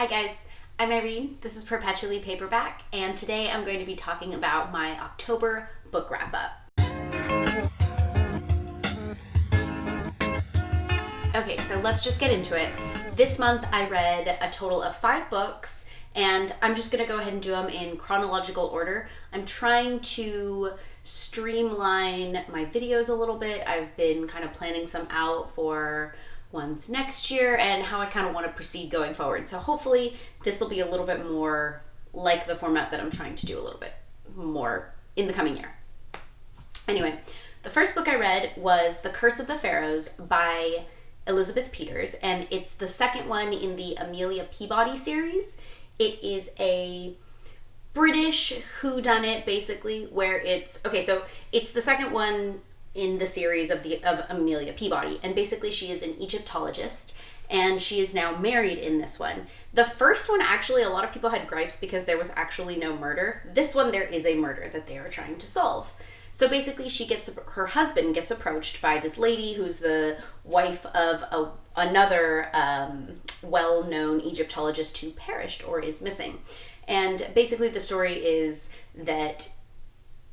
Hi guys, I'm Irene, this is Perpetually Paperback, and today I'm going to be talking about my October book wrap-up. Okay, so let's just get into it. This month I read a total of 5 books, and I'm just going to go ahead and do them in chronological order. I'm trying to streamline my videos a little bit. I've been kind of planning some out for ones next year and how I kind of want to proceed going forward. So hopefully this will be a little bit more like the format that I'm trying to do a little bit more in the coming year. Anyway, the first book I read was The Curse of the Pharaohs by Elizabeth Peters, and it's the second one in the Amelia Peabody series. It is a British whodunit, basically, where it's the second one in the series of Amelia Peabody, and basically she is an Egyptologist, and she is now married in this one. The first one, actually, a lot of people had gripes because there was actually no murder. This one, there is a murder that they are trying to solve. So basically, her husband gets approached by this lady who's the wife of another well-known Egyptologist who perished or is missing. And basically the story is that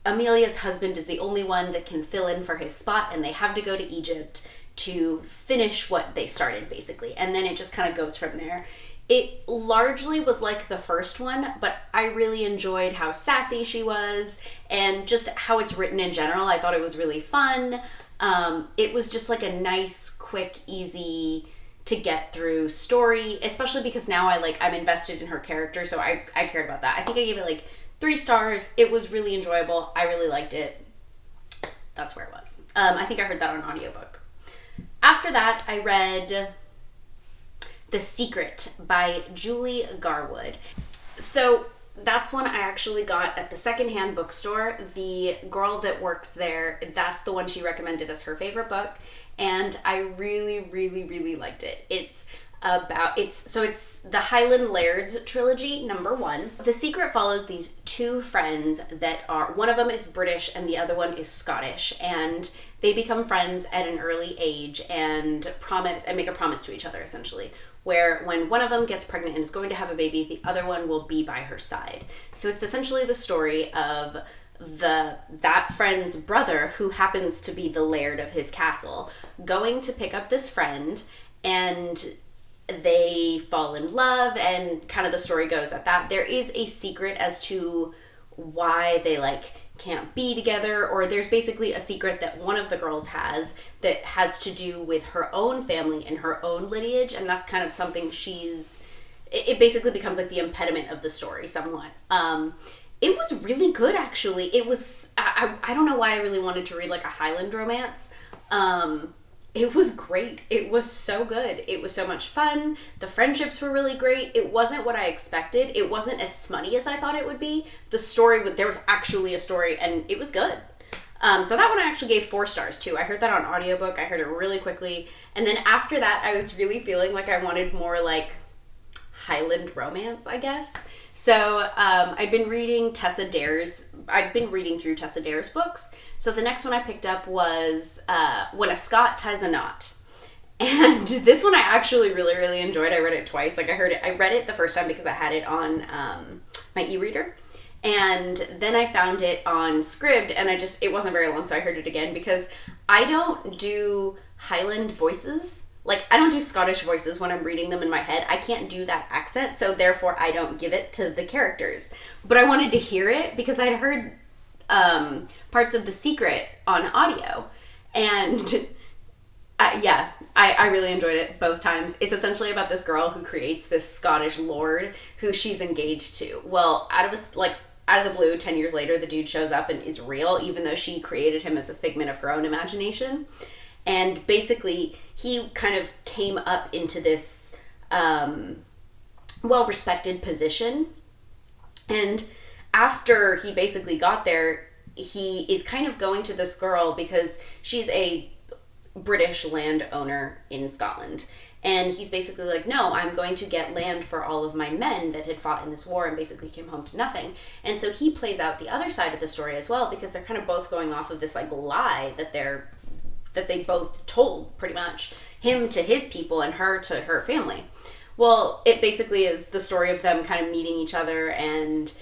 Amelia's husband is the only one that can fill in for his spot, and they have to go to Egypt to finish what they started, basically. And then it just kind of goes from there. It largely was like the first one, but I really enjoyed how sassy she was and just how it's written in general. I thought it was really fun. It was just like a nice, quick, easy to get through story, especially because now I'm invested in her character, so I cared about that. I think I gave it 3 stars. It was really enjoyable. I really liked it. That's where it was. I think I heard that on audiobook. After that, I read The Secret by Julie Garwood. So that's one I actually got at the secondhand bookstore. The girl that works there, that's the one she recommended as her favorite book, and I really, really, really liked it. It's the Highland Lairds trilogy, number 1. The Secret follows these 2 friends that are, one of them is British and the other one is Scottish, and they become friends at an early age and make a promise to each other, essentially, where when one of them gets pregnant and is going to have a baby, the other one will be by her side. So it's essentially the story of that friend's brother, who happens to be the laird of his castle, going to pick up this friend, and they fall in love, and kind of the story goes at that. There is a secret as to why they can't be together, or there's basically a secret that one of the girls has that has to do with her own family and her own lineage, and that's kind of something it basically becomes the impediment of the story somewhat. It was really good, actually. It was, I don't know why I really wanted to read a Highland romance. It was great. It was so good. It was so much fun. The friendships were really great. It wasn't what I expected. It wasn't as smutty as I thought it would be. The story, there was actually a story, and it was good. So that one I actually gave 4 stars too. I heard that on audiobook. I heard it really quickly. And then after that, I was really feeling like I wanted more Highland romance, I guess. So I'd been reading through Tessa Dare's books. So the next one I picked up was When a Scot Ties a Knot. And this one I actually really, really enjoyed. I read it twice. I read it the first time because I had it on my e-reader. And then I found it on Scribd, and it wasn't very long, so I heard it again because I don't do Highland voices. I don't do Scottish voices when I'm reading them in my head. I can't do that accent, so therefore I don't give it to the characters. But I wanted to hear it because I'd heard parts of The Secret on audio. And I really enjoyed it both times. It's essentially about this girl who creates this Scottish lord who she's engaged to. Well, out of the blue, 10 years later, the dude shows up and is real, even though she created him as a figment of her own imagination. And basically, he kind of came up into this well-respected position. And after he basically got there, he is kind of going to this girl because she's a British landowner in Scotland. And he's basically no, I'm going to get land for all of my men that had fought in this war and basically came home to nothing. And so he plays out the other side of the story as well, because they're kind of both going off of this lie that they both told, pretty much, him to his people and her to her family. Well, it basically is the story of them kind of meeting each other and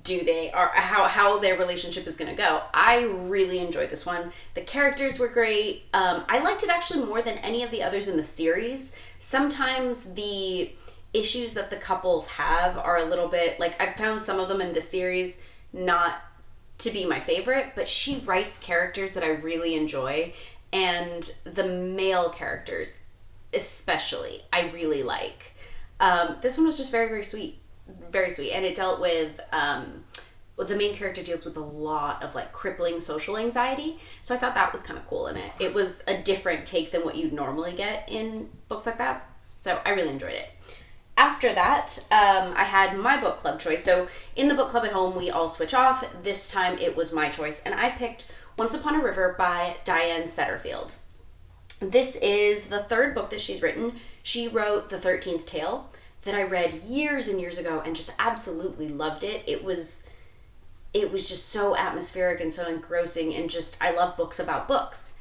how their relationship is going to go. I really enjoyed this one. The characters were great. I liked it actually more than any of the others in the series. Sometimes the issues that the couples have are a little bit, like, I've found some of them in the series not to be my favorite, but she writes characters that I really enjoy, and the male characters especially I really like. This one was just very, very sweet. Very sweet. And it dealt with the main character deals with a lot of like crippling social anxiety, so I thought that was kind of cool in it. It was a different take than what you'd normally get in books like that, so I really enjoyed it. After that, I had my book club choice. So in the book club at home, we all switch off. This time it was my choice, and I picked Once Upon a River by Diane Setterfield. This is the third book that she's written. She wrote The 13th Tale, that I read years and years ago and just absolutely loved it. It was just so atmospheric and so engrossing, and just, I love books about books.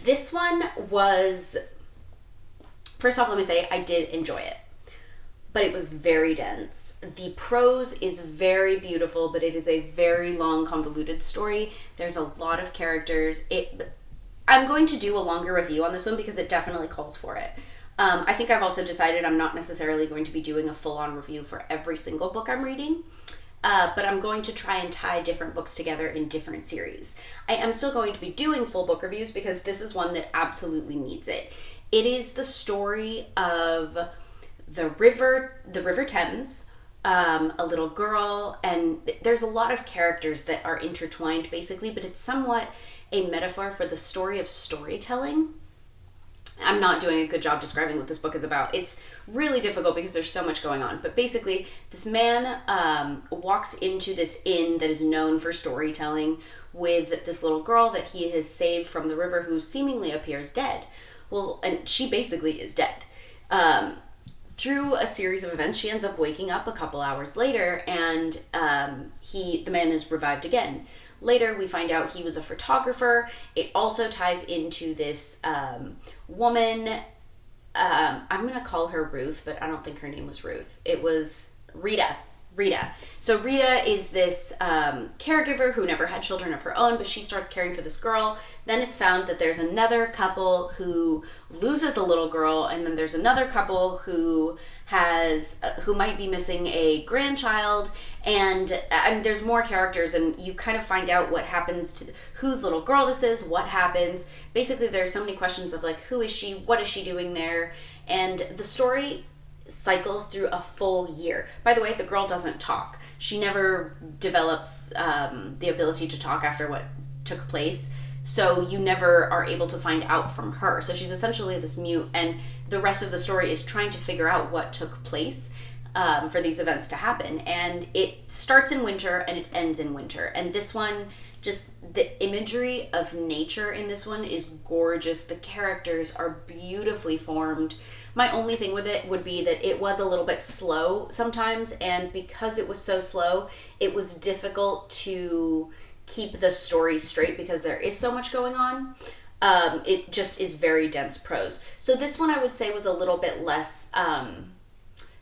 This one was, first off, let me say, I did enjoy it, but it was very dense. The prose is very beautiful, but it is a very long, convoluted story. There's a lot of characters. I'm going to do a longer review on this one because it definitely calls for it. I think I've also decided I'm not necessarily going to be doing a full-on review for every single book I'm reading, but I'm going to try and tie different books together in different series. I am still going to be doing full book reviews because this is one that absolutely needs it. It is the story of the river Thames, a little girl, and there's a lot of characters that are intertwined basically, but it's somewhat a metaphor for the story of storytelling. I'm not doing a good job describing what this book is about. It's really difficult because there's so much going on. But basically, this man walks into this inn that is known for storytelling with this little girl that he has saved from the river, who seemingly appears dead. Well, and she basically is dead. Through a series of events, she ends up waking up a couple hours later, and the man is revived again. Later, we find out he was a photographer. It also ties into this woman. I'm going to call her Ruth, but I don't think her name was Ruth. It was Rita. So Rita is this caregiver who never had children of her own, but she starts caring for this girl. Then it's found that there's another couple who loses a little girl, and then there's another couple who might be missing a grandchild. And there's more characters, and you kind of find out what happens to whose little girl this is, what happens. Basically, there's so many questions of like, who is she? What is she doing there? And the story cycles through a full year. By the way, the girl doesn't talk. She never develops the ability to talk after what took place. So you never are able to find out from her. So she's essentially this mute, and the rest of the story is trying to figure out what took place for these events to happen. And it starts in winter and it ends in winter. And this one, just the imagery of nature in this one is gorgeous. The characters are beautifully formed. My only thing with it would be that it was a little bit slow sometimes, and because it was so slow, it was difficult to keep the story straight because there is so much going on. It just is very dense prose. So this one I would say was a little bit less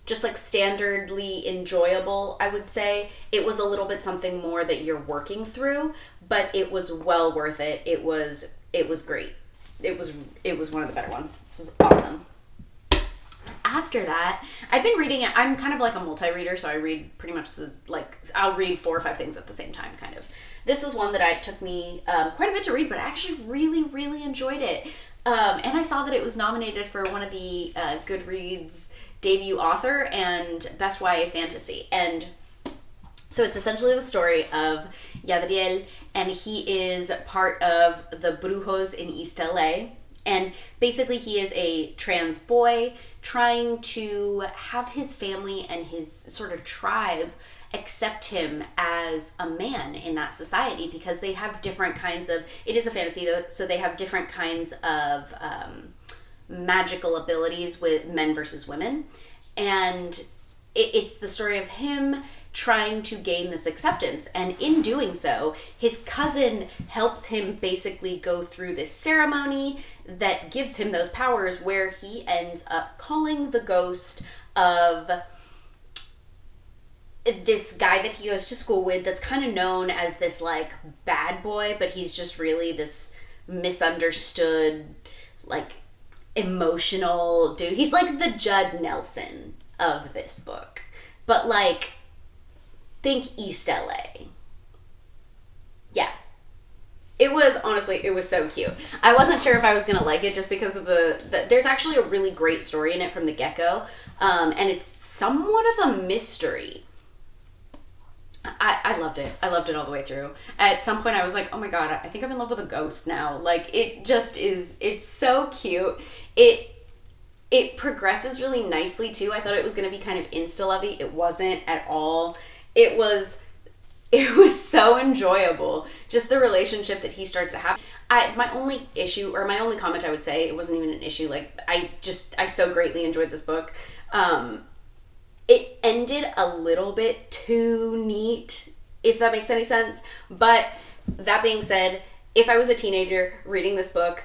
just like standardly enjoyable, I would say. It was a little bit something more that you're working through, but it was well worth it. It was great. It was one of the better ones. This was awesome. After that, I've been reading it. I'm kind of like a multi-reader, so I read pretty much I'll read 4 or 5 things at the same time, kind of. This is one that it took me quite a bit to read, but I actually really, really enjoyed it. And I saw that it was nominated for one of the Goodreads debut author and best YA fantasy. And so it's essentially the story of Yadriel, and he is part of the Brujos in East LA. And basically he is a trans boy trying to have his family and his sort of tribe accept him as a man in that society, because they have different kinds of, it is a fantasy though, so they have different kinds of magical abilities with men versus women. And it's the story of him trying to gain this acceptance. And in doing so, his cousin helps him basically go through this ceremony that gives him those powers, where he ends up calling the ghost of this guy that he goes to school with that's kind of known as this like bad boy, but he's just really this misunderstood, like emotional dude. He's like the Judd Nelson of this book, but like think East LA. Yeah. It was so cute. I wasn't sure if I was going to like it just because of there's actually a really great story in it from the get-go. And it's somewhat of a mystery. I loved it. I loved it all the way through. At some point I was like, oh my god, I think I'm in love with a ghost now. Like, it just is, it's so cute. It progresses really nicely too. I thought it was going to be kind of insta-lovey. It wasn't at all. It was so enjoyable. Just the relationship that he starts to have. My only issue, or my only comment I would say, it wasn't even an issue. Like, I so greatly enjoyed this book. It ended a little bit too neat, if that makes any sense. But that being said, if I was a teenager reading this book,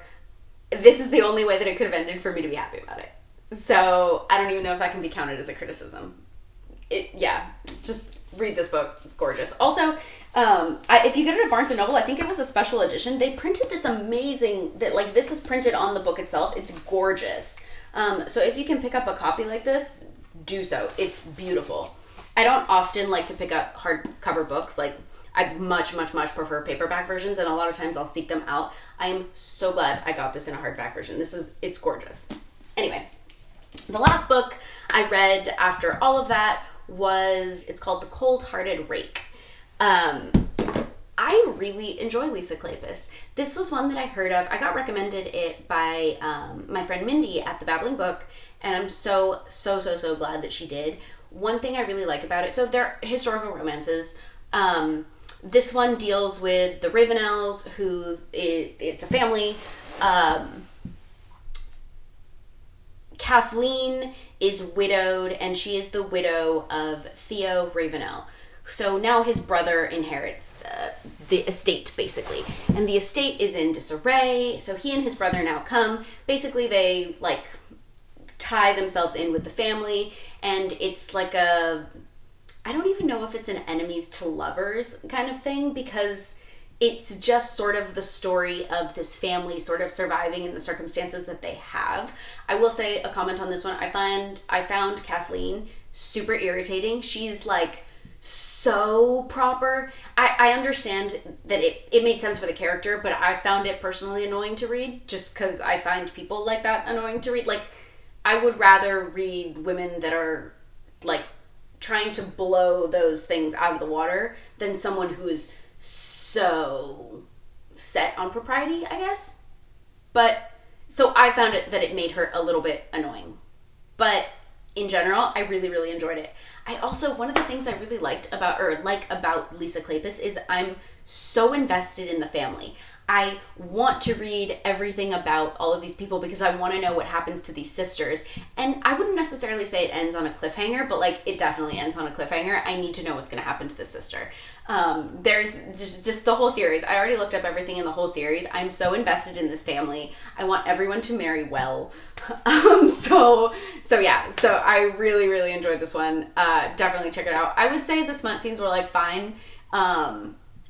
this is the only way that it could have ended for me to be happy about it. So I don't even know if that can be counted as a criticism. Just read this book. Gorgeous. Also, if you get it at Barnes & Noble, I think it was a special edition. They printed this amazing, this is printed on the book itself. It's gorgeous. So if you can pick up a copy like this, do so. It's beautiful. I don't often like to pick up hardcover books. Like, I much, much, much prefer paperback versions, and a lot of times I'll seek them out. I am so glad I got this in a hardback version. It's gorgeous. Anyway, the last book I read after all of that it's called The Cold-Hearted Rake. I really enjoy Lisa Kleypas. This was one that I heard of. I got recommended it by my friend Mindy at the Babbling Book, and I'm so glad that she did. One thing I really like about it, so they're historical romances. This one deals with the Ravenels, it's a family. Kathleen is widowed, and she is the widow of Theo Ravenel. So now his brother inherits the estate, basically. And the estate is in disarray, so he and his brother now come. Basically, they, tie themselves in with the family, and it's like I don't even know if it's an enemies to lovers kind of thing, because it's just sort of the story of this family sort of surviving in the circumstances that they have. I will say a comment on this one. I found Kathleen super irritating. She's so proper. I understand that it made sense for the character, but I found it personally annoying to read, just because I find people like that annoying to read. I would rather read women that are trying to blow those things out of the water than someone who is so set on propriety, I guess. But so I found that it made her a little bit annoying. But in general, I really, really enjoyed it. I also, one of the things I really like about Lisa Kleypas is I'm so invested in the family. I want to read everything about all of these people because I want to know what happens to these sisters. And I wouldn't necessarily say it ends on a cliffhanger, but it definitely ends on a cliffhanger. I need to know what's going to happen to this sister. There's just the whole series. I already looked up everything in the whole series. I'm so invested in this family. I want everyone to marry well. So I really, really enjoyed this one. Definitely check it out. I would say the smut scenes were fine.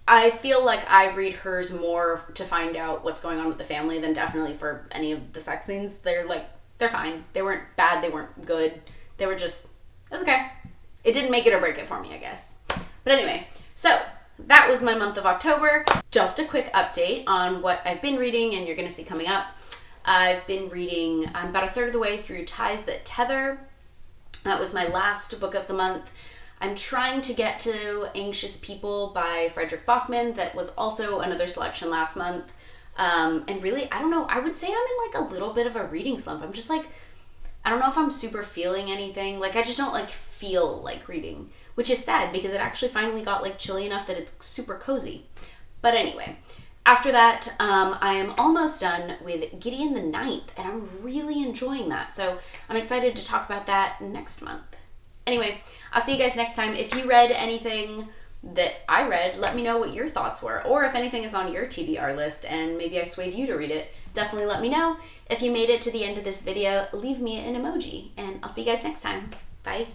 I feel like I read hers more to find out what's going on with the family than definitely for any of the sex scenes. They're fine. They weren't bad. They weren't good. They were just, it was okay. It didn't make it or break it for me, I guess. But anyway, so that was my month of October. Just a quick update on what I've been reading and you're going to see coming up. I'm about a third of the way through Ties That Tether. That was my last book of the month. I'm trying to get to Anxious People by Frederick Bachman. That was also another selection last month. And really, I don't know, I would say I'm in a little bit of a reading slump. I'm just I don't know if I'm super feeling anything. I just don't feel like reading, which is sad because it actually finally got chilly enough that it's super cozy. But anyway, after that, I am almost done with Gideon the Ninth, and I'm really enjoying that. So I'm excited to talk about that next month. Anyway, I'll see you guys next time. If you read anything that I read, let me know what your thoughts were. Or if anything is on your TBR list and maybe I swayed you to read it, definitely let me know. If you made it to the end of this video, leave me an emoji. And I'll see you guys next time. Bye.